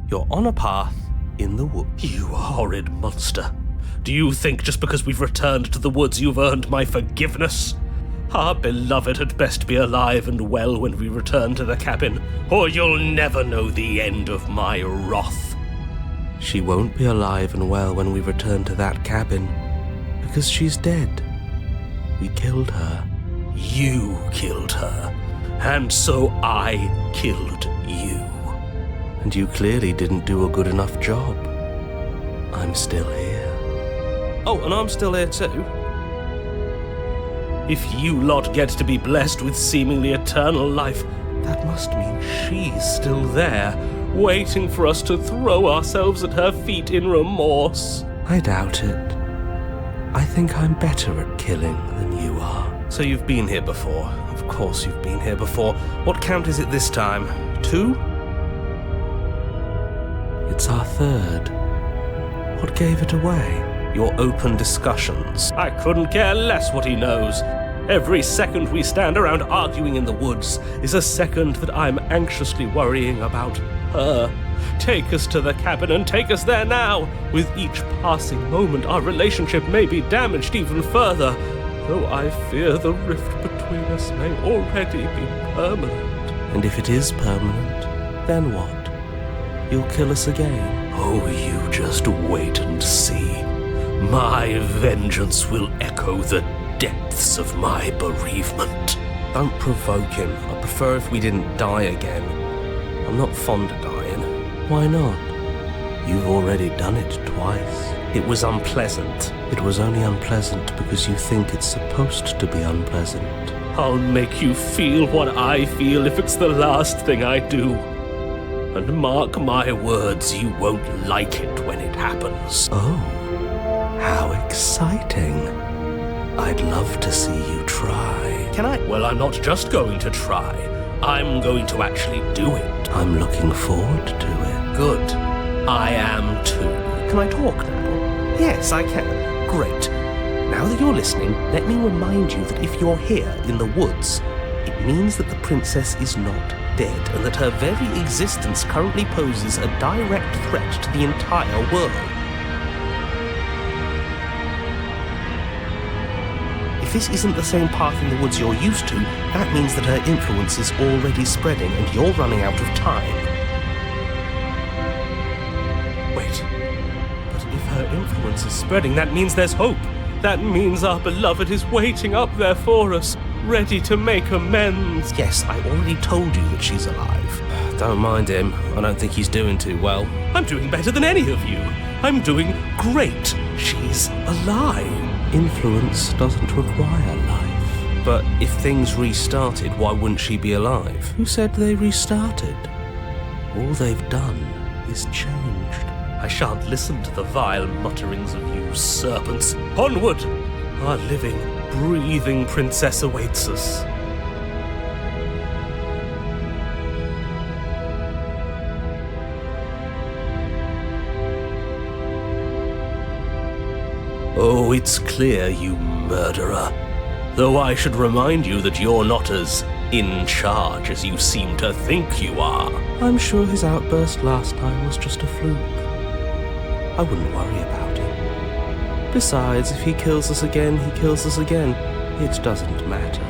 You're on a path in the woods. You horrid monster. Do you think just because we've returned to the woods you've earned my forgiveness? Our beloved had best be alive and well when we return to the cabin, or you'll never know the end of my wrath. She won't be alive and well when we return to that cabin, because she's dead. We killed her. You killed her, and so I killed you. And you clearly didn't do a good enough job. I'm still here. Oh, and I'm still here too. If you lot get to be blessed with seemingly eternal life, that must mean she's still there, waiting for us to throw ourselves at her feet in remorse. I doubt it. I think I'm better at killing than you are. So you've been here before. Of course you've been here before. What count is it this time? 2? It's our 3rd. What gave it away? Your open discussions. I couldn't care less what he knows. Every second we stand around arguing in the woods is a second that I'm anxiously worrying about her. Take us to the cabin and take us there now. With each passing moment, our relationship may be damaged even further, though I fear the rift between us may already be permanent. And if it is permanent, then what? You'll kill us again. Oh, you just wait and see. My vengeance will echo the depths of my bereavement. Don't provoke him. I prefer if we didn't die again. I'm not fond of dying. Why not? You've already done it twice. It was unpleasant. It was only unpleasant because you think it's supposed to be unpleasant. I'll make you feel what I feel if it's the last thing I do. And mark my words, you won't like it when it happens. Oh, how exciting. I'd love to see you try. Can I? Well, I'm not just going to try. I'm going to actually do it. I'm looking forward to it. Good. I am too. Can I talk now? Yes, I can. Great. Now that you're listening, let me remind you that if you're here in the woods, it means that the princess is not dead, and that her very existence currently poses a direct threat to the entire world. If this isn't the same path in the woods you're used to, that means that her influence is already spreading and you're running out of time. Wait, but if her influence is spreading, that means there's hope. That means our beloved is waiting up there for us, ready to make amends. Yes, I already told you that she's alive. Don't mind him. I don't think he's doing too well. I'm doing better than any of you. I'm doing great. She's alive. Influence doesn't require life. But if things restarted, why wouldn't she be alive? Who said they restarted? All they've done is changed. I shan't listen to the vile mutterings of you serpents. Onward! Our living, breathing princess awaits us. Oh, it's clear, you murderer. Though I should remind you that you're not as in charge as you seem to think you are. I'm sure his outburst last time was just a fluke. I wouldn't worry about him. Besides, if he kills us again, he kills us again. It doesn't matter.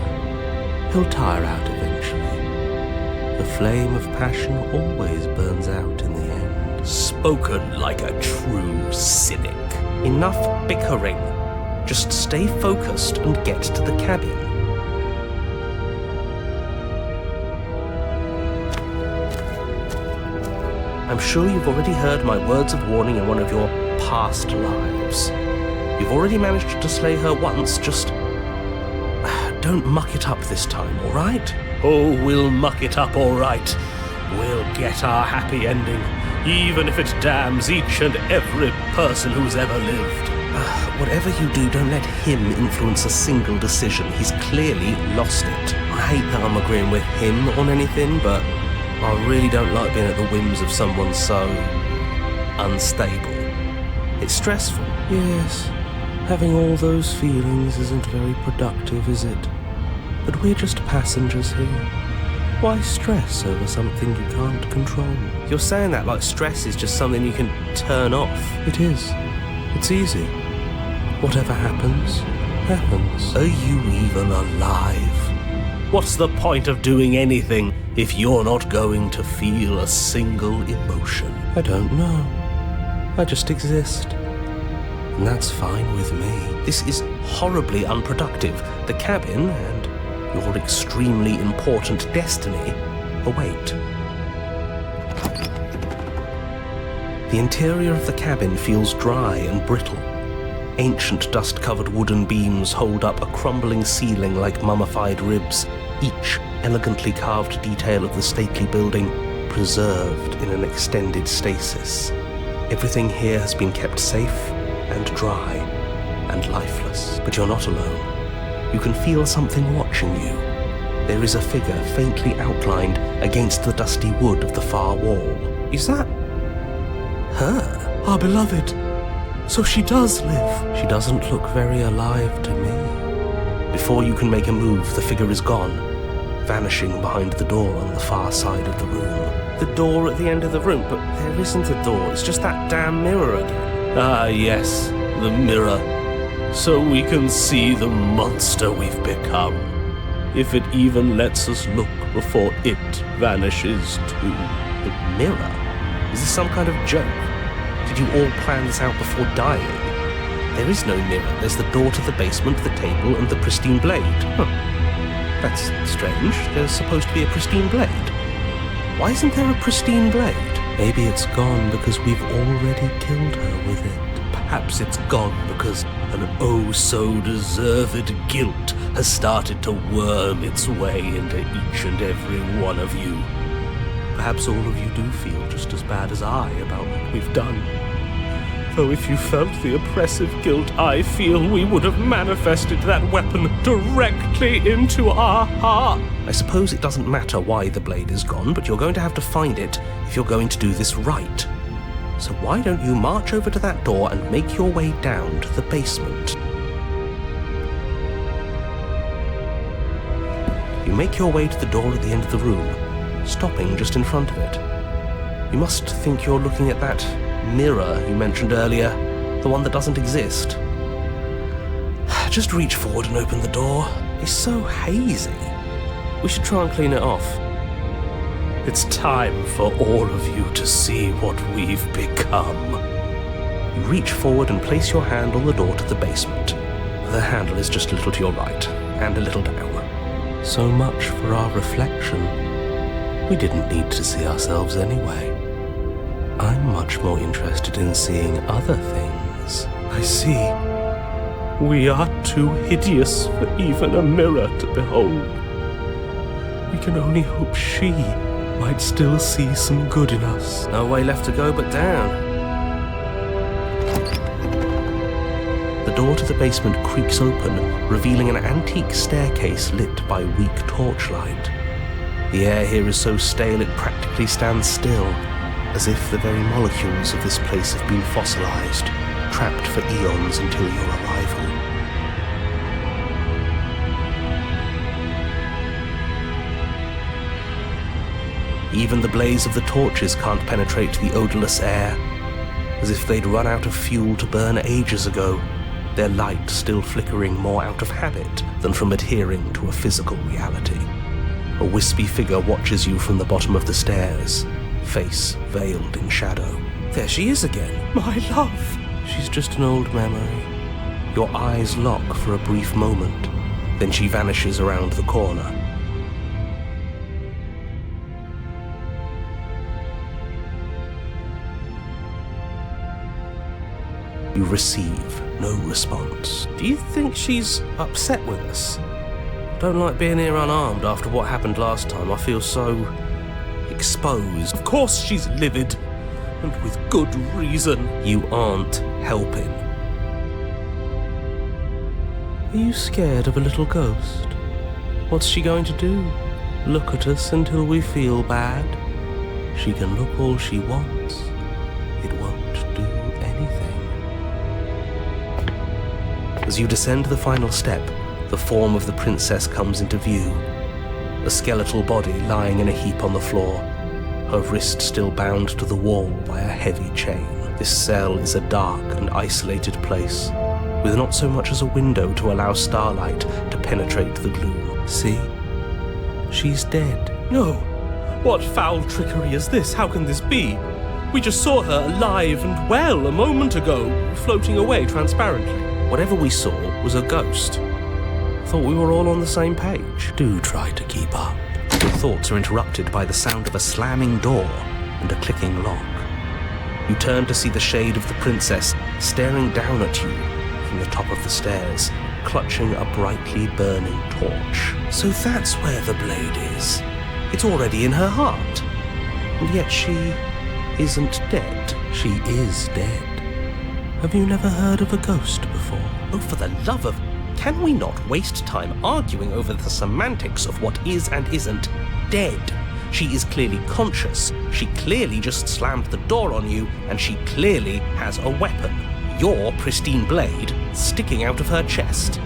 He'll tire out eventually. The flame of passion always burns out in the end. Spoken like a true cynic. Enough bickering. Just stay focused and get to the cabin. I'm sure you've already heard my words of warning in one of your past lives. You've already managed to slay her once, just don't muck it up this time, all right? Oh, we'll muck it up all right. We'll get our happy ending, even if it damns each and every person who's ever lived. Whatever you do, don't let him influence a single decision. He's clearly lost it. I hate that I'm agreeing with him on anything, but I really don't like being at the whims of someone so unstable. It's stressful. Yes, having all those feelings isn't very productive, is it? But we're just passengers here. Why stress over something you can't control? You're saying that like stress is just something you can turn off. It is. It's easy. Whatever happens, happens. Are you even alive? What's the point of doing anything if you're not going to feel a single emotion? I don't know. I just exist. And that's fine with me. This is horribly unproductive. The cabin and your extremely important destiny await. The interior of the cabin feels dry and brittle. Ancient dust-covered wooden beams hold up a crumbling ceiling like mummified ribs, each elegantly carved detail of the stately building preserved in an extended stasis. Everything here has been kept safe and dry and lifeless. But you're not alone. You can feel something watching you. There is a figure faintly outlined against the dusty wood of the far wall. Is that her? Our beloved. So she does live. She doesn't look very alive to me. Before you can make a move, the figure is gone, vanishing behind the door on the far side of the room. The door at the end of the room? But there isn't a door, it's just that damn mirror again. Ah, yes, the mirror. So we can see the monster we've become. If it even lets us look before it vanishes too. The mirror? Is this some kind of joke? Did you all plan this out before dying? There is no mirror. There's the door to the basement, the table, and the pristine blade. Huh. That's strange. There's supposed to be a pristine blade. Why isn't there a pristine blade? Maybe it's gone because we've already killed her with it. Perhaps it's gone because an oh-so-deserved guilt has started to worm its way into each and every one of you. Perhaps all of you do feel just as bad as I about what we've done. Though if you felt the oppressive guilt I feel, we would have manifested that weapon directly into our heart. I suppose it doesn't matter why the blade is gone, but you're going to have to find it if you're going to do this right. So why don't you march over to that door and make your way down to the basement? You make your way to the door at the end of the room, stopping just in front of it. You must think you're looking at that mirror you mentioned earlier, the one that doesn't exist. Just reach forward and open the door. It's so hazy. We should try and clean it off. It's time for all of you to see what we've become. You reach forward and place your hand on the door to the basement. The handle is just a little to your right, and a little down. So much for our reflection. We didn't need to see ourselves anyway. I'm much more interested in seeing other things. I see. We are too hideous for even a mirror to behold. We can only hope she might still see some good in us. No way left to go but down. The door to the basement creaks open, revealing an antique staircase lit by weak torchlight. The air here is so stale it practically stands still, as if the very molecules of this place have been fossilized, trapped for eons until your arrival. Even the blaze of the torches can't penetrate the odorless air, as if they'd run out of fuel to burn ages ago, their light still flickering more out of habit than from adhering to a physical reality. A wispy figure watches you from the bottom of the stairs, face veiled in shadow. There she is again, my love! She's just an old memory. Your eyes lock for a brief moment, then she vanishes around the corner. You receive no response. Do you think she's upset with us? Don't like being here unarmed after what happened last time. I feel so exposed. Of course she's livid, and with good reason. You aren't helping. Are you scared of a little ghost? What's she going to do? Look at us until we feel bad? She can look all she wants. It won't do anything. As you descend the final step, the form of the princess comes into view. a skeletal body lying in a heap on the floor, her wrist still bound to the wall by a heavy chain. This cell is a dark and isolated place, with not so much as a window to allow starlight to penetrate the gloom. See? She's dead. No! What foul trickery is this? How can this be? We just saw her alive and well a moment ago, floating away transparently. Whatever we saw was a ghost. Thought we were all on the same page. Do try to keep up. Your thoughts are interrupted by the sound of a slamming door and a clicking lock. You turn to see the shade of the princess staring down at you from the top of the stairs, clutching a brightly burning torch. So that's where the blade is. It's already in her heart. And yet she isn't dead. She is dead. Have you never heard of a ghost before? Oh, for the love of... Can we not waste time arguing over the semantics of what is and isn't dead? She is clearly conscious. She clearly just slammed the door on you, and she clearly has a weapon. Your pristine blade sticking out of her chest.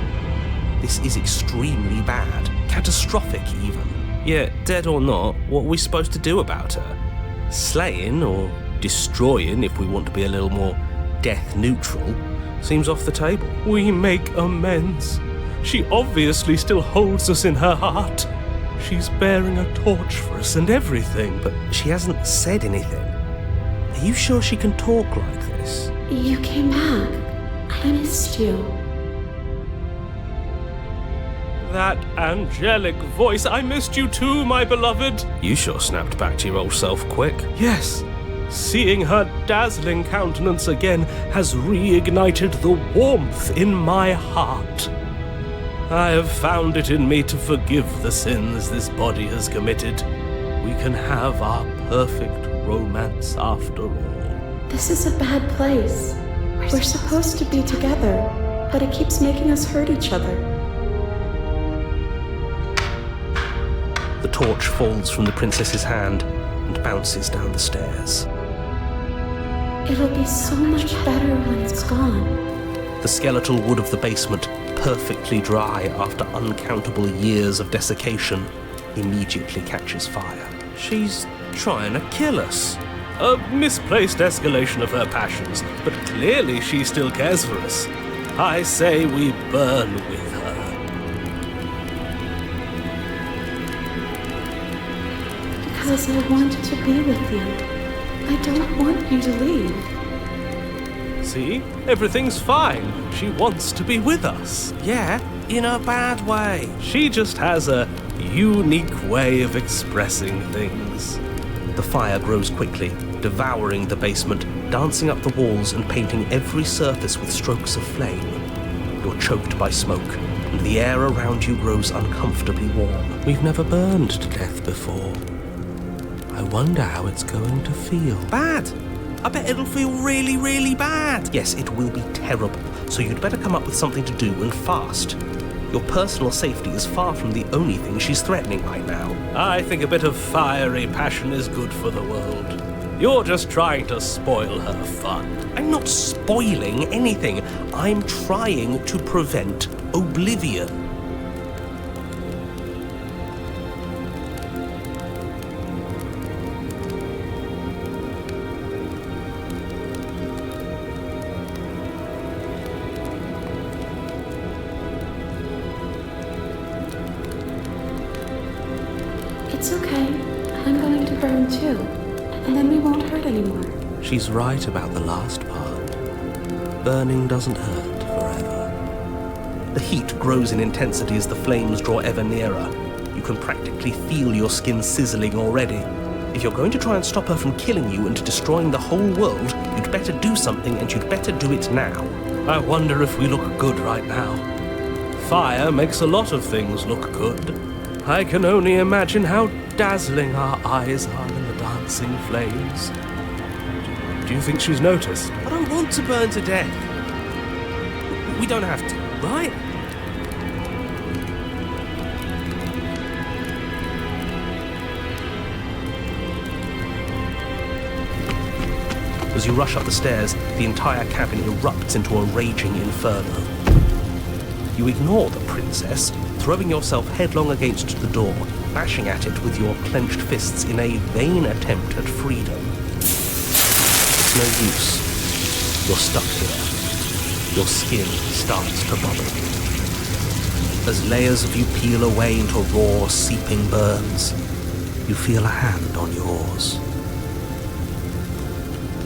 This is extremely bad. Catastrophic, even. Yeah, dead or not, what are we supposed to do about her? Slaying, or destroying, if we want to be a little more death-neutral, seems off the table. We make amends. She obviously still holds us in her heart. She's bearing a torch for us and everything, but she hasn't said anything. Are you sure she can talk like this? You came back. I missed you. That angelic voice. I missed you too, my beloved. You sure snapped back to your old self quick. Yes. Seeing her dazzling countenance again has reignited the warmth in my heart. I have found it in me to forgive the sins this body has committed. We can have our perfect romance after all. This is a bad place. We're supposed to be together, but it keeps making us hurt each other. The torch falls from the princess's hand and bounces down the stairs. It'll be so much better when it's gone. The skeletal wood of the basement, perfectly dry after uncountable years of desiccation, immediately catches fire. She's trying to kill us. A misplaced escalation of her passions, but clearly she still cares for us. I say we burn with her. Because I want to be with you. I don't want you to leave. See? Everything's fine. She wants to be with us. Yeah, in a bad way. She just has a unique way of expressing things. The fire grows quickly, devouring the basement, dancing up the walls and painting every surface with strokes of flame. You're choked by smoke, and the air around you grows uncomfortably warm. We've never burned to death before. I wonder how it's going to feel. Bad! I bet it'll feel really, really bad. Yes, it will be terrible, so you'd better come up with something to do and fast. Your personal safety is far from the only thing she's threatening right now. I think a bit of fiery passion is good for the world. You're just trying to spoil her fun. I'm not spoiling anything. I'm trying to prevent oblivion. It's okay. I'm going to burn too. And then we won't hurt anymore. She's right about the last part. Burning doesn't hurt forever. The heat grows in intensity as the flames draw ever nearer. You can practically feel your skin sizzling already. If you're going to try and stop her from killing you and destroying the whole world, you'd better do something, and you'd better do it now. I wonder if we look good right now. Fire makes a lot of things look good. I can only imagine how dazzling our eyes are in the dancing flames. Do you think she's noticed? I don't want to burn to death. We don't have to, right? As you rush up the stairs, the entire cabin erupts into a raging inferno. You ignore the princess, throwing yourself headlong against the door, bashing at it with your clenched fists in a vain attempt at freedom. It's no use. You're stuck here. Your skin starts to bubble. As layers of you peel away into raw, seeping burns, you feel a hand on yours.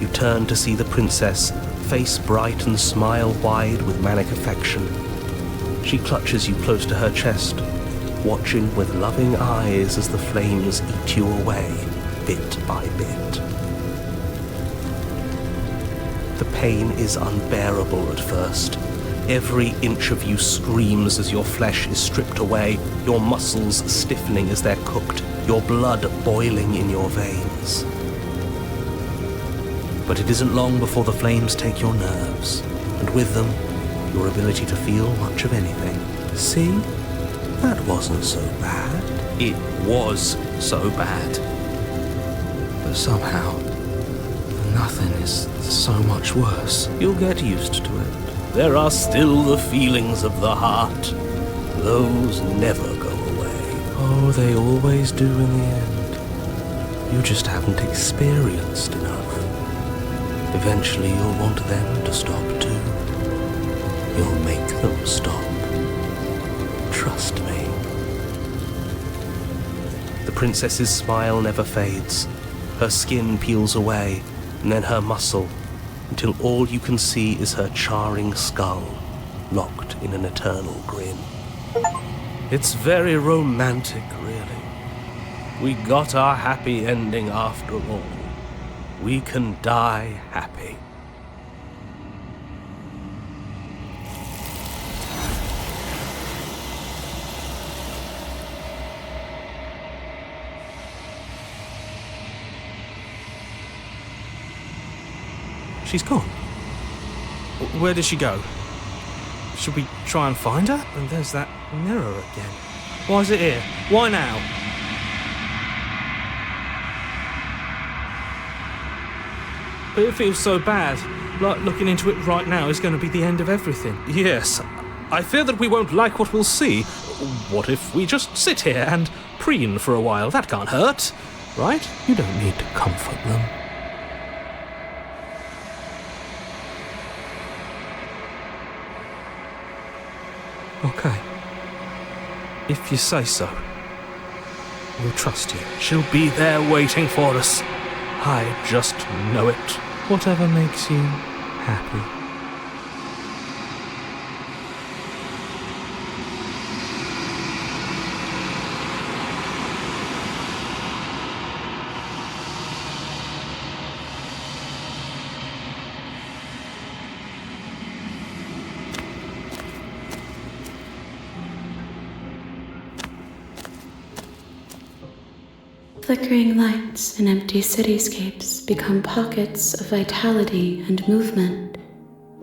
You turn to see the princess, face bright and smile wide with manic affection. She clutches you close to her chest, watching with loving eyes as the flames eat you away, bit by bit. The pain is unbearable at first. Every inch of you screams as your flesh is stripped away, your muscles stiffening as they're cooked, your blood boiling in your veins. But it isn't long before the flames take your nerves, and with them, your ability to feel much of anything. See? That wasn't so bad. It was so bad. But somehow, nothing is so much worse. You'll get used to it. There are still the feelings of the heart. Those never go away. Oh, they always do in the end. You just haven't experienced enough. Eventually you'll want them to stop too. You'll make them stop. Trust me. The princess's smile never fades. Her skin peels away, and then her muscle, until all you can see is her charring skull, locked in an eternal grin. It's very romantic, really. We got our happy ending after all. We can die happy. She's gone. Where did she go? Should we try and find her? And there's that mirror again. Why is it here? Why now? But it feels so bad. Like looking into it right now is going to be the end of everything. Yes, I fear that we won't like what we'll see. What if we just sit here and preen for a while? That can't hurt, right? You don't need to comfort them. Okay. If you say so, we'll trust you. She'll be there waiting for us. I just know it. Whatever makes you happy. Flickering lights and empty cityscapes become pockets of vitality and movement.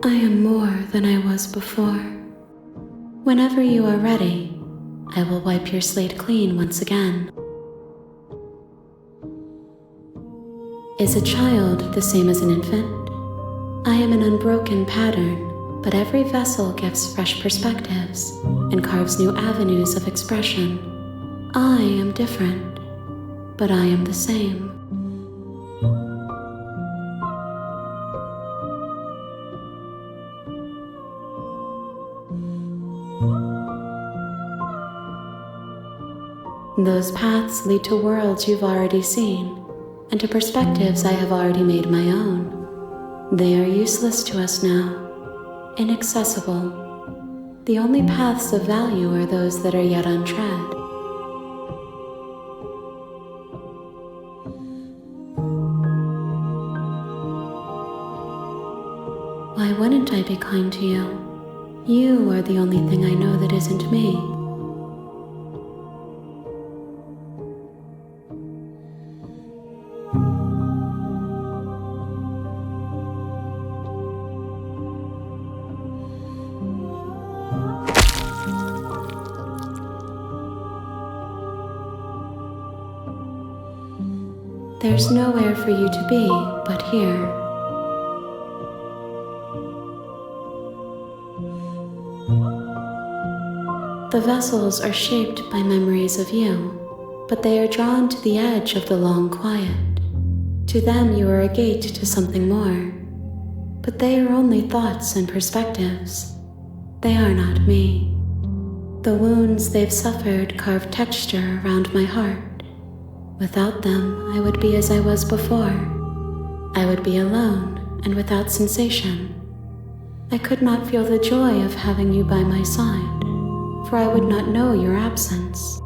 I am more than I was before. Whenever you are ready, I will wipe your slate clean once again. Is a child the same as an infant? I am an unbroken pattern, but every vessel gives fresh perspectives and carves new avenues of expression. I am different, but I am the same. Those paths lead to worlds you've already seen, and to perspectives I have already made my own. They are useless to us now, inaccessible. The only paths of value are those that are yet untread. Why wouldn't I be kind to you? You are the only thing I know that isn't me. There's nowhere for you to be but here. The vessels are shaped by memories of you, but they are drawn to the edge of the long quiet. To them you are a gate to something more, but they are only thoughts and perspectives. They are not me. The wounds they've suffered carve texture around my heart. Without them, I would be as I was before. I would be alone and without sensation. I could not feel the joy of having you by my side, for I would not know your absence.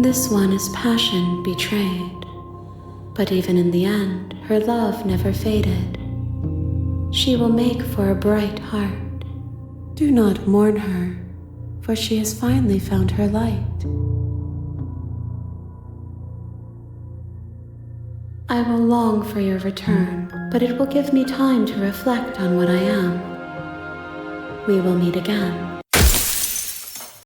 This one is passion betrayed, but even in the end, her love never faded. She will make for a bright heart. Do not mourn her, for she has finally found her light. I will long for your return, but it will give me time to reflect on what I am. We will meet again.